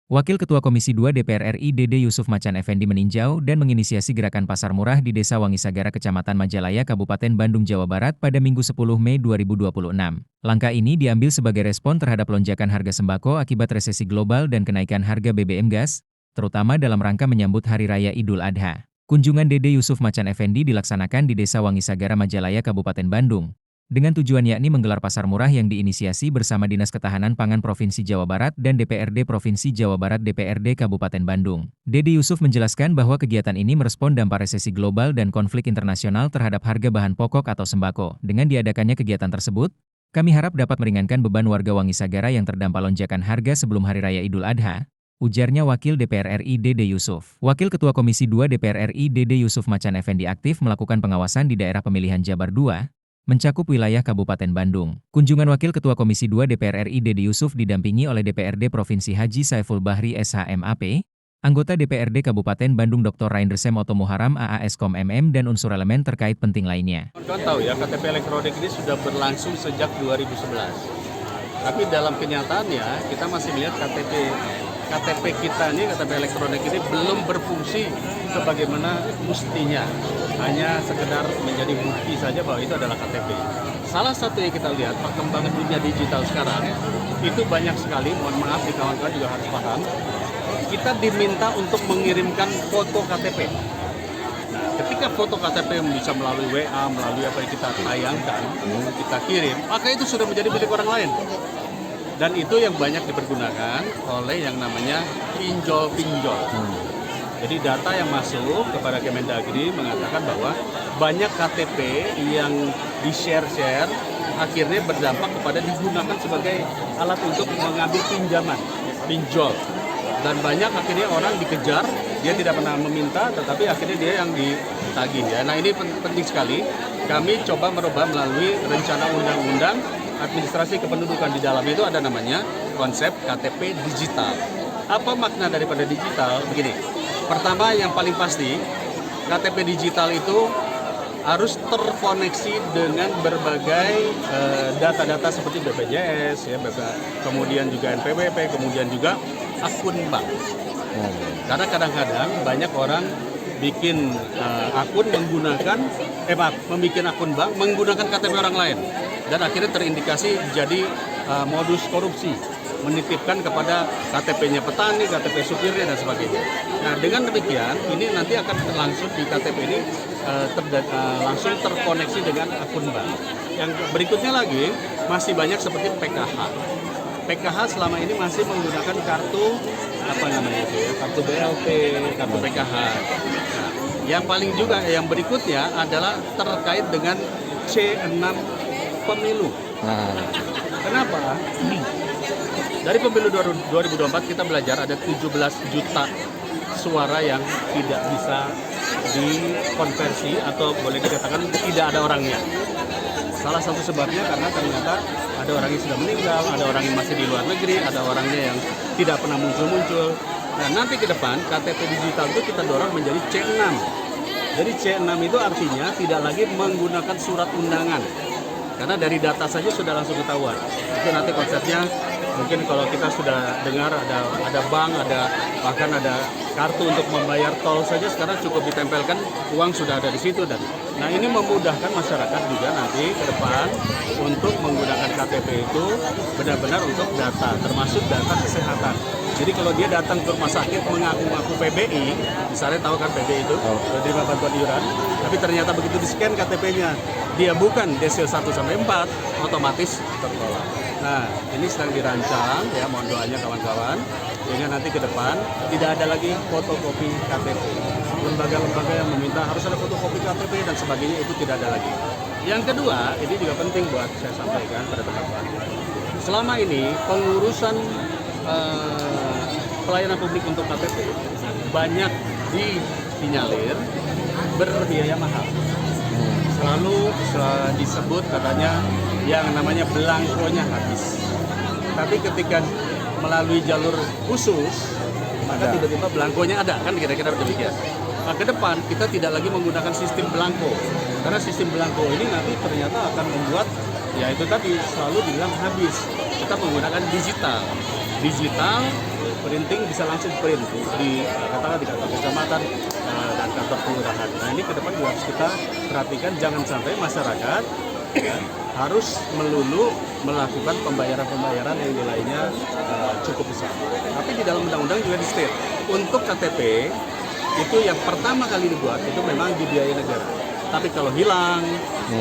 Wakil Ketua Komisi 2 DPR RI Dede Yusuf Macan Effendi meninjau dan menginisiasi gerakan pasar murah di Desa Wangisagara Kecamatan Majalaya Kabupaten Bandung Jawa Barat pada Minggu 10 Mei 2026. Langkah ini diambil sebagai respon terhadap lonjakan harga sembako akibat resesi global dan kenaikan harga BBM gas, terutama dalam rangka menyambut Hari Raya Idul Adha. Kunjungan Dede Yusuf Macan Effendi dilaksanakan di Desa Wangisagara Majalaya Kabupaten Bandung, dengan tujuan yakni menggelar pasar murah yang diinisiasi bersama Dinas Ketahanan Pangan Provinsi Jawa Barat dan DPRD Provinsi Jawa Barat DPRD Kabupaten Bandung. Dede Yusuf menjelaskan bahwa kegiatan ini merespon dampak resesi global dan konflik internasional terhadap harga bahan pokok atau sembako. Dengan diadakannya kegiatan tersebut, kami harap dapat meringankan beban warga Wangisagara yang terdampak lonjakan harga sebelum Hari Raya Idul Adha, ujarnya Wakil DPR RI Dede Yusuf. Wakil Ketua Komisi 2 DPR RI Dede Yusuf Macan Effendi aktif melakukan pengawasan di daerah pemilihan Jabar II, mencakup wilayah Kabupaten Bandung. Kunjungan Wakil Ketua Komisi 2 DPR RI Dede Yusuf didampingi oleh DPRD Provinsi Haji Saiful Bahri SHMAP, anggota DPRD Kabupaten Bandung Dr. Raindersem Oto Muharam AASkom MM dan unsur elemen terkait penting lainnya. Kawan tahu ya, KTP elektronik ini sudah berlangsung sejak 2011. Tapi dalam kenyataannya kita masih melihat KTP kita ini, KTP elektronik ini belum berfungsi sebagaimana mestinya. Hanya sekedar menjadi bukti saja bahwa itu adalah KTP. Salah satu yang kita lihat perkembangan dunia digital sekarang itu banyak sekali, mohon maaf di kawan-kawan juga harus paham, kita diminta untuk mengirimkan foto KTP. Nah, ketika foto KTP bisa melalui WA, melalui apa yang kita tayangkan, kita kirim, maka itu sudah menjadi milik orang lain. Dan itu yang banyak dipergunakan oleh yang namanya pinjol-pinjol. Jadi data yang masuk kepada Kemendagri mengatakan bahwa banyak KTP yang di-share akhirnya berdampak kepada digunakan sebagai alat untuk mengambil pinjaman, pinjol. Dan banyak akhirnya orang dikejar, dia tidak pernah meminta, tetapi akhirnya dia yang ditagih. Ya. Nah ini penting sekali, kami coba merubah melalui rencana undang-undang administrasi kependudukan. Di dalam itu ada namanya konsep KTP digital. Apa makna daripada digital? Begini. Pertama, yang paling pasti, KTP digital itu harus terkoneksi dengan berbagai data-data seperti BPJS, ya, kemudian juga NPWP, kemudian juga akun bank. Karena kadang-kadang banyak orang bikin akun membuat akun bank menggunakan KTP orang lain, dan akhirnya terindikasi jadi modus korupsi, menitipkan kepada KTP-nya petani, KTP supirnya, dan sebagainya. Nah, dengan demikian, ini nanti akan langsung di KTP ini langsung terkoneksi dengan akun bank. Yang berikutnya lagi, masih banyak seperti PKH. PKH selama ini masih menggunakan kartu, kartu BLT, kartu PKH. Nah, yang berikutnya adalah terkait dengan C6 pemilu. Kenapa? Dari pemilu 2024 kita belajar ada 17 juta suara yang tidak bisa dikonversi atau boleh dikatakan tidak ada orangnya. Salah satu sebabnya karena ternyata ada orang yang sudah meninggal, ada orang yang masih di luar negeri, ada orangnya yang tidak pernah muncul-muncul. Nah nanti ke depan KTP digital itu kita dorong menjadi C6. Jadi C6 itu artinya tidak lagi menggunakan surat undangan. Karena dari data saja sudah langsung ketahuan. Itu nanti konsepnya mungkin kalau kita sudah dengar ada bank, bahkan ada kartu untuk membayar tol saja sekarang cukup ditempelkan, uang sudah ada di situ. Dan nah ini memudahkan masyarakat juga nanti ke depan untuk menggunakan KTP itu benar-benar untuk data, termasuk data kesehatan. Jadi kalau dia datang ke rumah sakit mengaku-ngaku PBI, misalnya tahu kan PBI itu, penerima bantuan iuran, tapi ternyata begitu di-scan KTP-nya, dia bukan desil 1-4, otomatis tertolak. Nah, ini sedang dirancang, ya mohon doanya kawan-kawan, sehingga nanti ke depan tidak ada lagi fotokopi KTP. Lembaga-lembaga yang meminta harus ada fotokopi KTP dan sebagainya itu tidak ada lagi. Yang kedua, ini juga penting buat saya sampaikan pada teman-teman. Selama ini pengurusan pelayanan publik untuk KTP banyak disinyalir berbiaya mahal. Selalu disebut katanya yang namanya belangkonya habis. Tapi ketika melalui jalur khusus, maka tiba-tiba belangkonya ada, kan kira-kira demikian. Nah, ke depan kita tidak lagi menggunakan sistem belangko, karena sistem belangko ini nanti ternyata akan membuat, ya itu tadi selalu dibilang habis. Kita menggunakan digital printing bisa langsung print di katakanlah di kantor kecamatan dan kantor kelurahan. Nah ini ke depan juga harus kita perhatikan, jangan sampai masyarakat ya, harus melulu melakukan pembayaran yang nilainya cukup besar. Tapi di dalam undang-undang juga di-state untuk KTP itu yang pertama kali dibuat itu memang dibiayai negara. Tapi kalau hilang,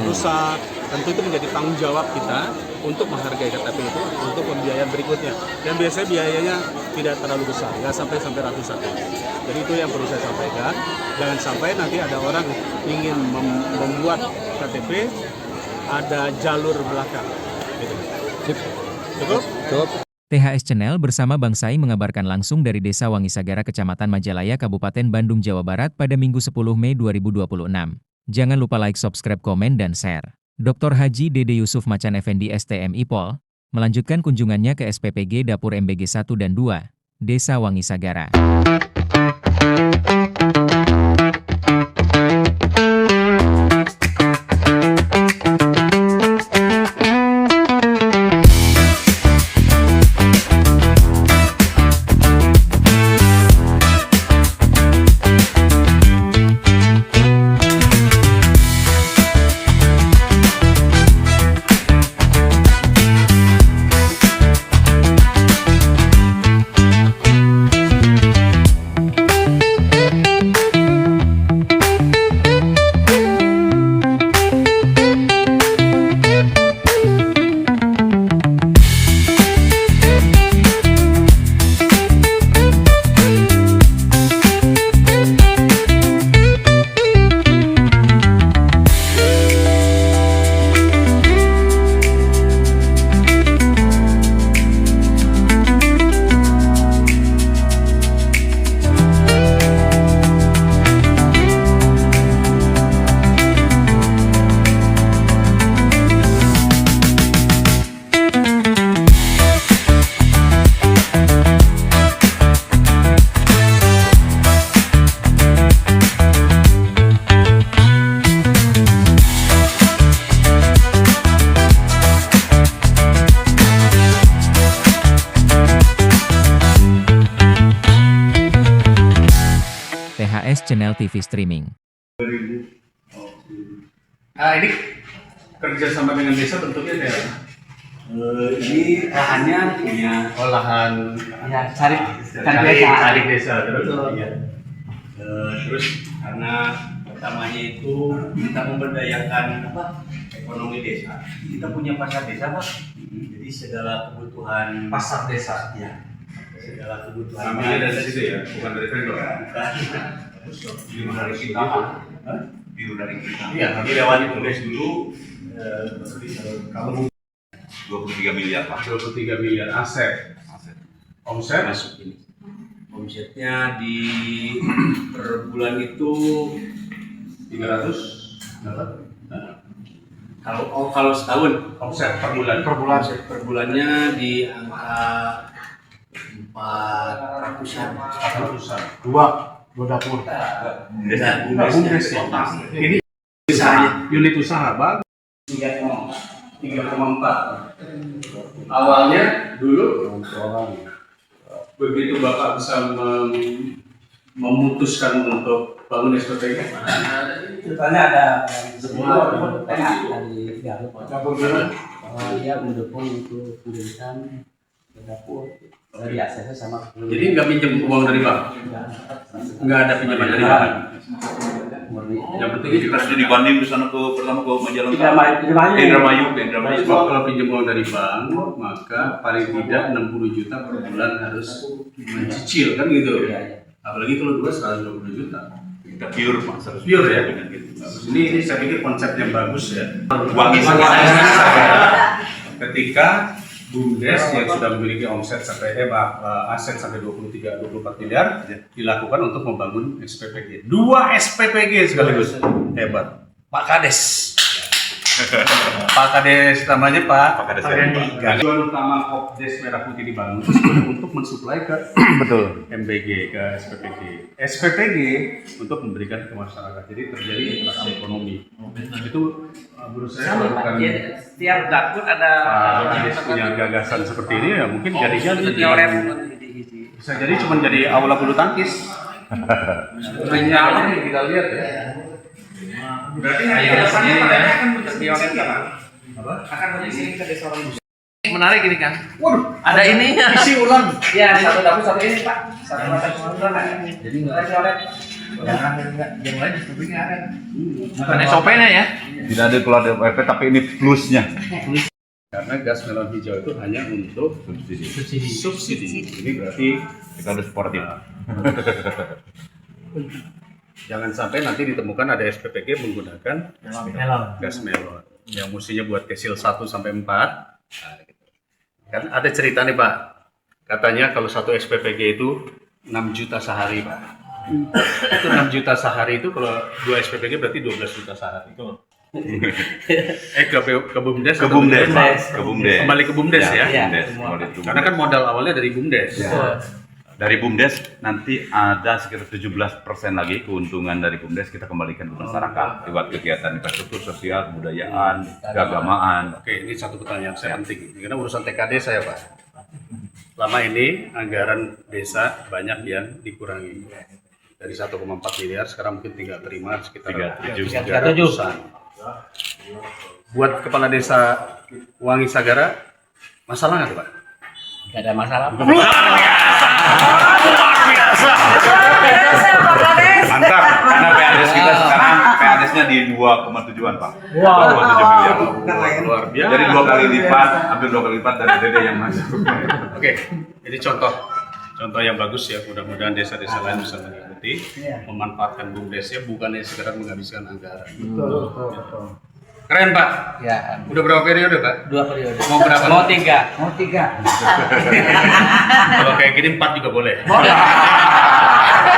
rusak, tentu itu menjadi tanggung jawab kita untuk menghargai KTP itu untuk pembiayaan berikutnya. Dan biasanya biayanya tidak terlalu besar, nggak sampai ratusan. Jadi itu yang perlu saya sampaikan. Jangan sampai nanti ada orang ingin membuat KTP ada jalur belakang. Gitu. Cukup? Cukup. THS Channel bersama Bang Sai mengabarkan langsung dari Desa Wangisagara, Kecamatan Majalaya, Kabupaten Bandung, Jawa Barat pada Minggu 10 Mei 2026. Jangan lupa like, subscribe, komen, dan share. Dr. Haji Dede Yusuf Macan Effendi STMI Pol melanjutkan kunjungannya ke SPPG Dapur MBG 1 dan 2, Desa Wangisagara. THS Channel TV Streaming. Ini kerjasama dengan desa bentuknya kayak ini lahannya punya olahan ya cari desa terus. Iya. Terus karena pertamanya itu kita memberdayakan ekonomi desa, kita punya pasar desa Pak. Jadi segala kebutuhan Pasar desa. ya segala kebutuhan Ambilnya dari situ ya, bukan dari vendor. bukan Biru dari kita. biru dari kita. Iya, Tapi lewat tulis dulu kalau 23 miliar Pak. 23 miliar aset. Omset masuk ini. Omsetnya di per bulan itu 300 dapat. kalau setahun Omset per bulan. omset per bulannya di angka 400-an. 400-an. Dua dapur. Bumdes ya. Ini unit usaha Bang. 3,4. Awalnya dulu begitu Bapak bisa memutuskan untuk bangun SPPG. Ceritanya ada sebuah PH dari Garut bahwa dia mendukung untuk mendirikan dapur dari ACC sama Jadi nggak pinjam uang dari bank, nggak ada pinjaman dari bank. murni. Yang penting Jadi kan dibanding di sana pertama ke Majalah. Indramayu. Indramayu. Sebab kalau pinjam uang dari bank, maka paling tidak 60 juta per bulan harus mencicil kan gitu. Iya, iya. Apalagi kalau dua 120 juta. Kita pure Pak. Pure ya. Dengan gitu. Bagus. Ini saya pikir konsep yang bagus ya. Wangi Ketika Bumdes yang sudah memiliki omset sampai aset sampai 23-24 miliar dilakukan untuk membangun SPPG. 2 SPPG sekaligus. Hebat. Pak Kades. Pak Kades namanya Pak. Pak Kades. Tujuan utama Kopdes Merah Putih dibangun untuk mensuplai ke MBG, ke SPPG. SPPG untuk memberikan ke masyarakat. Jadi terjadi interaksi ekonomi. Itu menurut saya melakukan Setiap dapur ada Pak Kades punya gagasan seperti ini ya mungkin jadi Bisa jadi cuma jadi aula bulu tangkis. Ini kita lihat ya. Berarti harapannya mereka kan berkesempatan akan berisi ke desa orang. Menarik ini kan. Waduh, Ada ininya. isi ulang. Ya, satu dapur satu ini Pak. Satu mata ulang. Jadi nggak coret. Yang lain sebenarnya ada. Bukan SOP-nya ya. Tidak ada kalau ada WP tapi ini plusnya. Karena gas melon hijau itu hanya untuk subsidi. Ini berarti Kita harus sportif. jangan sampai nanti ditemukan ada SPPG menggunakan gas melon yang mestinya buat kesil 1 sampai 4. Nah, gitu. Kan ada cerita nih Pak, katanya kalau satu SPPG itu 6 juta sehari Pak. Itu 6 juta sehari itu kalau 2 SPPG berarti 12 juta sehari. Ke BUMDes. Ke BUMDes. Ke BUMDes. Kembali ke BUMDes ya. BUMDes. Kembali ke Karena kan modal awalnya dari BUMDes. Dari BUMDes nanti ada sekitar 17% lagi keuntungan dari BUMDes kita kembalikan ke masyarakat lewat kegiatan infrastruktur sosial, kebudayaan, keagamaan. Oke, ini satu pertanyaan saya penting. Karena urusan TKD saya Pak. Selama ini anggaran desa banyak yang dikurangi. Dari 1,4 miliar sekarang mungkin tinggal terima sekitar 300-an. Buat kepala desa Wangi Sagara masalah nggak tuh Pak? Nggak ada masalah. Mantap, karena PADS kita sekarang PADS-nya di 2,7-an Pak. 2,7 miliar. Luar biasa. Jadi 2 kali lipat, hampir 2 kali lipat dari DD yang masuk. Oke, ini contoh yang bagus ya. Mudah-mudahan desa-desa lain bisa mengikuti, memanfaatkan BUMDes-nya bukannya sekedar menghabiskan anggaran. Keren Pak. Ya, Udah berapa periode Pak? 2 periode. Mau berapa? Mau 3. Kalau kayak gini 4 juga boleh.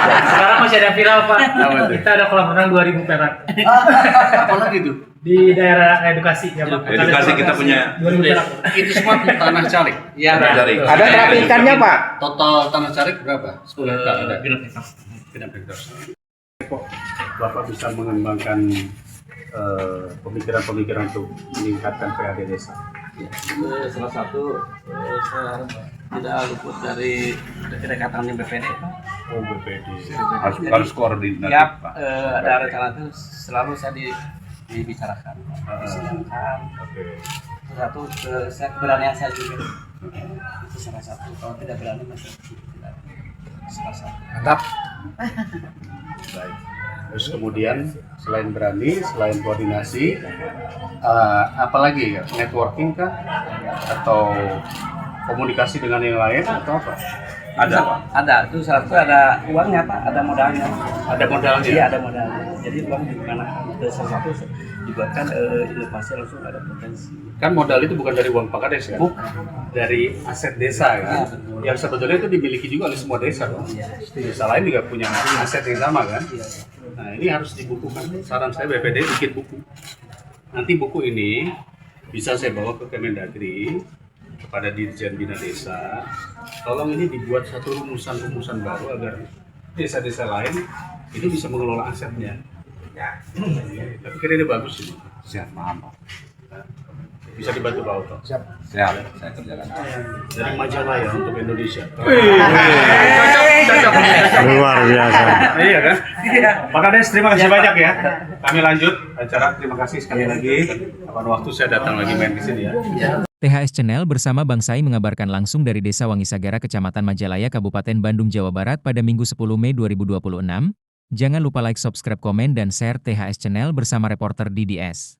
Sekarang masih ada viral Pak. Apa tuh? Kita ada kolam renang 2000 perak Apalagi tuh? di daerah edukasi ya Pak. Edukasi kita punya 2000 perak. Itu semua tanah carik. Iya, Cari. Ada terapi ikannya Pak. Total tanah carik berapa? 10 hektar ada. Genap hektar. Kok Bapak bisa mengembangkan pemikiran-pemikiran untuk meningkatkan PAD desa? Ya, itu salah satu saya tidak luput dari dekatan BPD Pak. Oh, BPD. Harus koordinatif Tiap Pak. ada rencana itu selalu saya dibicarakan, disidangkan. Itu satu saya keberanian saya juga. Itu salah satu. Kalau tidak berani masih tidak. Salah satu. Mantap. Baik. Terus kemudian selain berani, selain koordinasi, apalagi ya? Networking kah? Atau komunikasi dengan yang lain atau apa? Ada Pak? Ada. Itu salah satu ada uangnya Pak, ada modalnya. Ada modalnya? Iya, ada modalnya. Jadi uang digunakan. Salah satu dibuatkan inovasi langsung ada potensi. Kan modal itu bukan dari uang Pak Kades ya? Bukan. Dari aset desa kan? Ya, Yang sebetulnya itu dimiliki juga oleh semua desa kan? Desa lain juga punya aset yang sama kan? Nah ini harus dibukukan. Saran saya BPD bikin buku. Nanti buku ini bisa saya bawa ke Kemendagri kepada Dirjen Bina Desa. Tolong ini dibuat satu rumusan-rumusan baru agar desa-desa lain itu bisa mengelola asetnya. Tapi kira ini bagus ini. Siap, paham Pak. Bisa dibantu Pak Oto. Siap, saya kerjakan. Dari Majalaya untuk Indonesia. Luar biasa. Iya kan? Pak Kades, terima kasih banyak ya. Kami lanjut acara. Terima kasih sekali lagi. Kapan waktu saya datang lagi main di sini ya. THS Channel bersama Bang Sai mengabarkan langsung dari Desa Wangi Sagara, Kecamatan Majalaya, Kabupaten Bandung, Jawa Barat pada Minggu 10 Mei 2026. Jangan lupa like, subscribe, komen, dan share THS Channel bersama reporter DDS.